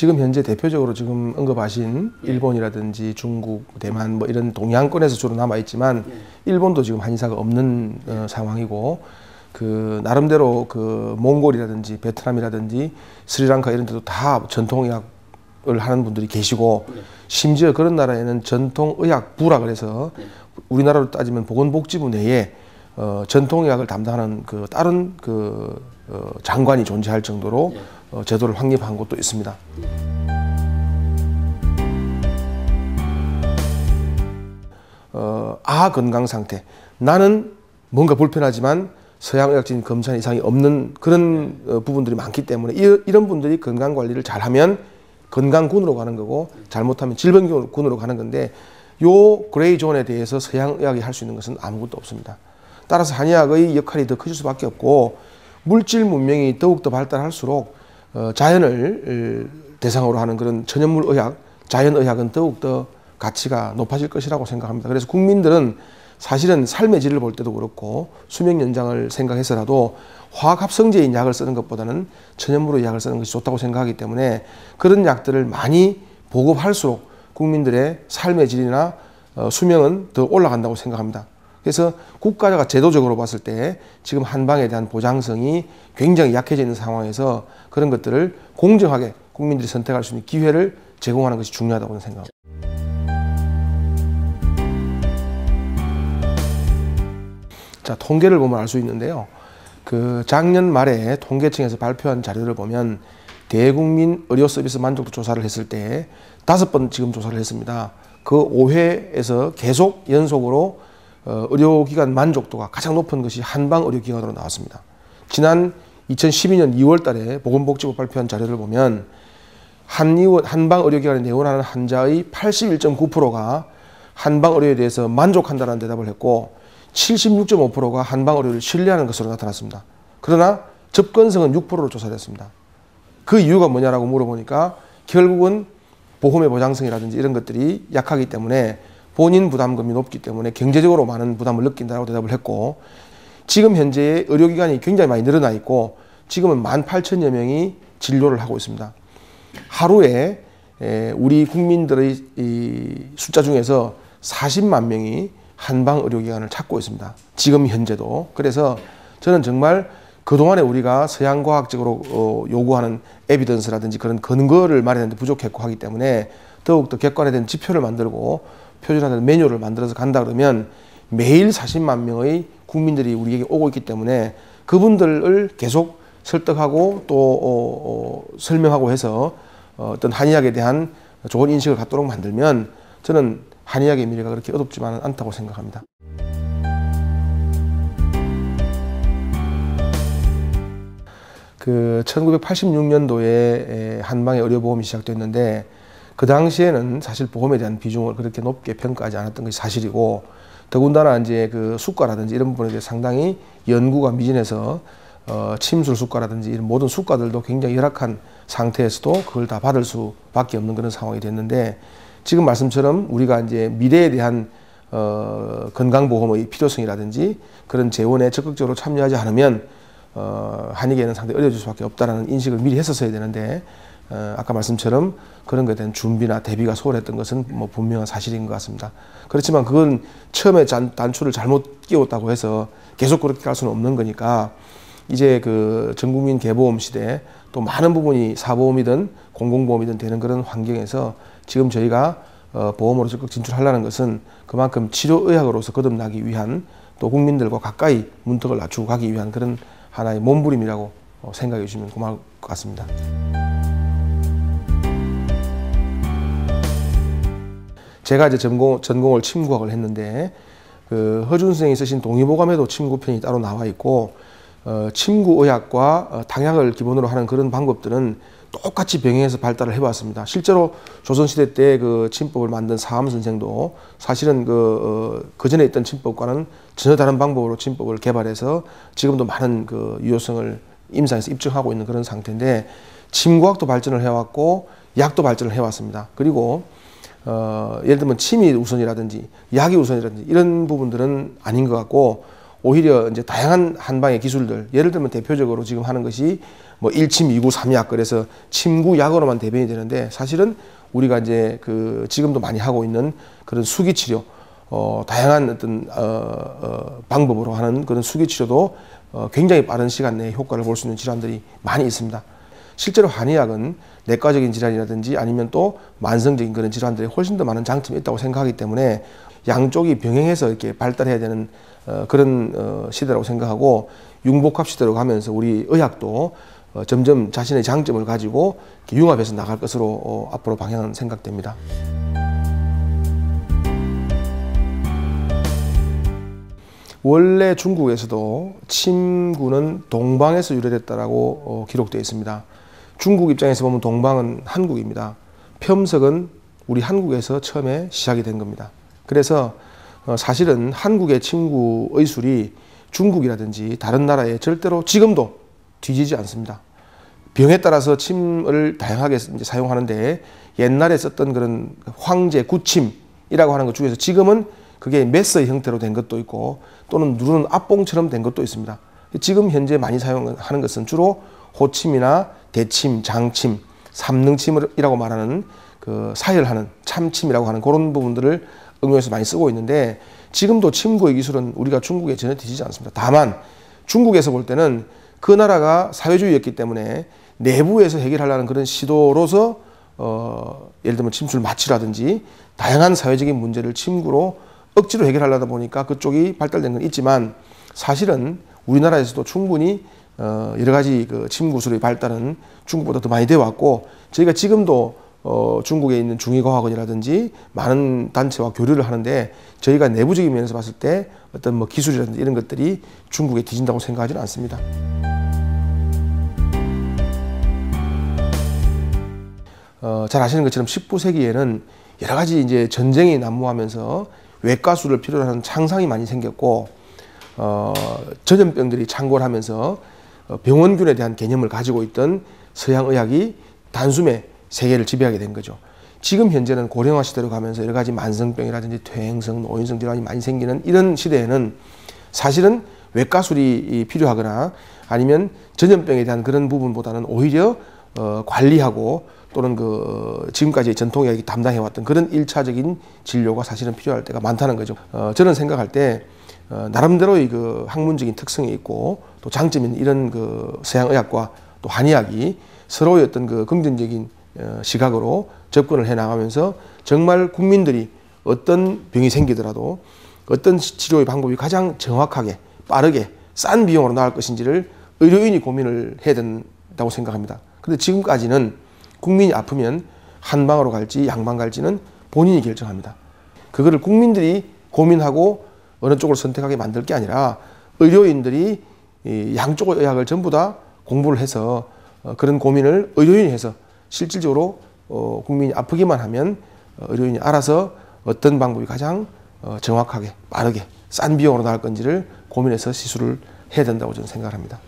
지금 현재 대표적으로 지금 언급하신 일본이라든지 중국, 대만 뭐 이런 동양권에서 주로 남아 있지만 일본도 지금 한의사가 없는 상황이고 그 나름대로 그 몽골이라든지 베트남이라든지 스리랑카 이런 데도 다 전통의학을 하는 분들이 계시고 심지어 그런 나라에는 전통의학부라 그래서 우리나라로 따지면 보건복지부 내에 전통의학을 담당하는 그 다른 그 장관이 존재할 정도로 제도를 확립한 곳도 있습니다. 건강 상태. 나는 뭔가 불편하지만 서양의학적인 검사 이상이 없는 그런 부분들이 많기 때문에 이런 분들이 건강관리를 잘하면 건강군으로 가는 거고 잘못하면 질병군으로 가는 건데 요 그레이 존에 대해서 서양의학이 할 수 있는 것은 아무것도 없습니다. 따라서 한의학의 역할이 더 커질 수밖에 없고 물질 문명이 더욱더 발달할수록 자연을 대상으로 하는 그런 천연물 의학, 자연의학은 더욱더 가치가 높아질 것이라고 생각합니다. 그래서 국민들은 사실은 삶의 질을 볼 때도 그렇고 수명 연장을 생각해서라도 화학합성제인 약을 쓰는 것보다는 천연물의 약을 쓰는 것이 좋다고 생각하기 때문에 그런 약들을 많이 보급할수록 국민들의 삶의 질이나 수명은 더 올라간다고 생각합니다. 그래서 국가가 제도적으로 봤을 때 지금 한방에 대한 보장성이 굉장히 약해져 있는 상황에서 그런 것들을 공정하게 국민들이 선택할 수 있는 기회를 제공하는 것이 중요하다고 생각합니다. 자, 통계를 보면 알 수 있는데요. 그 작년 말에 통계청에서 발표한 자료를 보면 대국민 의료 서비스 만족도 조사를 했을 때 5번 지금 조사를 했습니다. 그 5회에서 계속 연속으로 의료기관 만족도가 가장 높은 것이 한방 의료기관으로 나왔습니다. 지난 2012년 2월 달에 보건복지부 발표한 자료를 보면 한방 의료기관에 내원하는 환자의 81.9%가 한방 의료에 대해서 만족한다는 대답을 했고 76.5%가 한방 의료를 신뢰하는 것으로 나타났습니다. 그러나 접근성은 6%로 조사됐습니다. 그 이유가 뭐냐라고 물어보니까 결국은 보험의 보장성이라든지 이런 것들이 약하기 때문에 본인 부담금이 높기 때문에 경제적으로 많은 부담을 느낀다고 대답을 했고 지금 현재 의료기관이 굉장히 많이 늘어나 있고 지금은 18,000여 명이 진료를 하고 있습니다. 하루에 우리 국민들의 이 숫자 중에서 40만 명이 한방 의료기관을 찾고 있습니다. 지금 현재도. 그래서 저는 정말 그동안에 우리가 서양과학적으로 요구하는 에비던스라든지 그런 근거를 마련하는 데 부족했고 하기 때문에 더욱더 객관화된 지표를 만들고 표준화된 매뉴얼을 만들어서 간다 그러면 매일 40만 명의 국민들이 우리에게 오고 있기 때문에 그분들을 계속 설득하고 또 설명하고 해서 어떤 한의학에 대한 좋은 인식을 갖도록 만들면 저는 한의학의 미래가 그렇게 어둡지만은 않다고 생각합니다. 그 1986년도에 한방의 의료보험이 시작됐는데 그 당시에는 사실 보험에 대한 비중을 그렇게 높게 평가하지 않았던 것이 사실이고 더군다나 이제 그 수가라든지 이런 부분에 대해 상당히 연구가 미진해서 침술 수가라든지 이런 모든 수가들도 굉장히 열악한 상태에서도 그걸 다 받을 수밖에 없는 그런 상황이 됐는데 지금 말씀처럼 우리가 이제 미래에 대한 건강보험의 필요성이라든지 그런 재원에 적극적으로 참여하지 않으면 한의계는 상당히 어려워질 수밖에 없다는 인식을 미리 했었어야 되는데 아까 말씀처럼 그런 것에 대한 준비나 대비가 소홀했던 것은 뭐 분명한 사실인 것 같습니다. 그렇지만 그건 처음에 단추를 잘못 끼웠다고 해서 계속 그렇게 갈 수는 없는 거니까 이제 그 전국민 개보험 시대 또 많은 부분이 사보험이든 공공보험이든 되는 그런 환경에서 지금 저희가 보험으로 적극 진출하려는 것은 그만큼 치료의학으로서 거듭나기 위한 또 국민들과 가까이 문턱을 낮추고 가기 위한 그런 하나의 몸부림이라고 생각해 주시면 고마울 것 같습니다. 제가 이제 전공을 침구학을 했는데 그 허준 선생이 쓰신 동의보감에도 침구편이 따로 나와 있고 침구의학과 당약을 기본으로 하는 그런 방법들은 똑같이 병행해서 발달을 해왔습니다. 실제로 조선시대 때 그 침법을 만든 사암 선생도 사실은 그 전에 있던 침법과는 전혀 다른 방법으로 침법을 개발해서 지금도 많은 그 유효성을 임상에서 입증하고 있는 그런 상태인데 침구학도 발전을 해왔고 약도 발전을 해왔습니다. 그리고 예를 들면 침이 우선이라든지 약이 우선이라든지 이런 부분들은 아닌 것 같고 오히려 이제 다양한 한방의 기술들, 예를 들면 대표적으로 지금 하는 것이 뭐 1침, 2구, 3약, 그래서 침구 약으로만 대변이 되는데, 사실은 우리가 이제 그 지금도 많이 하고 있는 그런 수기 치료, 다양한 어떤 방법으로 하는 그런 수기 치료도 굉장히 빠른 시간 내에 효과를 볼 수 있는 질환들이 많이 있습니다. 실제로 한의학은 내과적인 질환이라든지 아니면 또 만성적인 그런 질환들이 훨씬 더 많은 장점이 있다고 생각하기 때문에 양쪽이 병행해서 이렇게 발달해야 되는 그런 시대라고 생각하고, 융복합 시대로 가면서 우리 의학도 점점 자신의 장점을 가지고 융합해서 나갈 것으로 앞으로 방향은 생각됩니다. 원래 중국에서도 침구는 동방에서 유래됐다라고 기록되어 있습니다. 중국 입장에서 보면 동방은 한국입니다. 폐엄석은 우리 한국에서 처음에 시작이 된 겁니다. 그래서 사실은 한국의 침구 의술이 중국이라든지 다른 나라에 절대로 지금도 뒤지지 않습니다. 병에 따라서 침을 다양하게 이제 사용하는데, 옛날에 썼던 그런 황제 구침이라고 하는 것 중에서 지금은 그게 메스의 형태로 된 것도 있고, 또는 누르는 앞봉처럼 된 것도 있습니다. 지금 현재 많이 사용하는 것은 주로 호침이나 대침, 장침, 삼능침이라고 말하는 그 사혈하는 참침이라고 하는 그런 부분들을 응용해서 많이 쓰고 있는데, 지금도 침구의 기술은 우리가 중국에 전혀 뒤지지 않습니다. 다만 중국에서 볼 때는 그 나라가 사회주의였기 때문에 내부에서 해결하려는 그런 시도로서 예를 들면 침술 마취라든지 다양한 사회적인 문제를 침구로 억지로 해결하려다 보니까 그쪽이 발달된 건 있지만, 사실은 우리나라에서도 충분히 여러 가지 그 침구술의 발달은 중국보다 더 많이 되어 왔고, 저희가 지금도 중국에 있는 중의과학원이라든지 많은 단체와 교류를 하는데, 저희가 내부적인 면에서 봤을 때 어떤 뭐 기술이라든지 이런 것들이 중국에 뒤진다고 생각하지는 않습니다. 잘 아시는 것처럼 19세기에는 여러 가지 이제 전쟁이 난무하면서 외과술을 필요로 하는 창상이 많이 생겼고, 전염병들이 창궐 하면서 병원균에 대한 개념을 가지고 있던 서양의학이 단숨에 세계를 지배하게 된 거죠. 지금 현재는 고령화 시대로 가면서 여러 가지 만성병이라든지 퇴행성, 노인성 질환이 많이 생기는 이런 시대에는 사실은 외과술이 필요하거나 아니면 전염병에 대한 그런 부분보다는 오히려 관리하고, 또는 그 지금까지 전통의학이 담당해왔던 그런 1차적인 진료가 사실은 필요할 때가 많다는 거죠. 저는 생각할 때 나름대로의 그 학문적인 특성이 있고 또 장점이 있는 이런 그 서양의학과 또 한의학이 서로의 어떤 그 긍정적인 시각으로 접근을 해 나가면서 정말 국민들이 어떤 병이 생기더라도 어떤 치료의 방법이 가장 정확하게 빠르게 싼 비용으로 나을 것인지를 의료인이 고민을 해야 된다고 생각합니다. 그런데 지금까지는 국민이 아프면 한방으로 갈지 양방 갈지는 본인이 결정합니다. 그거를 국민들이 고민하고 어느 쪽을 선택하게 만들 게 아니라 의료인들이 양쪽 의학을 전부 다 공부를 해서 그런 고민을 의료인이 해서 실질적으로 국민이 아프기만 하면 의료인이 알아서 어떤 방법이 가장 정확하게 빠르게 싼 비용으로 나을 건지를 고민해서 시술을 해야 된다고 저는 생각합니다.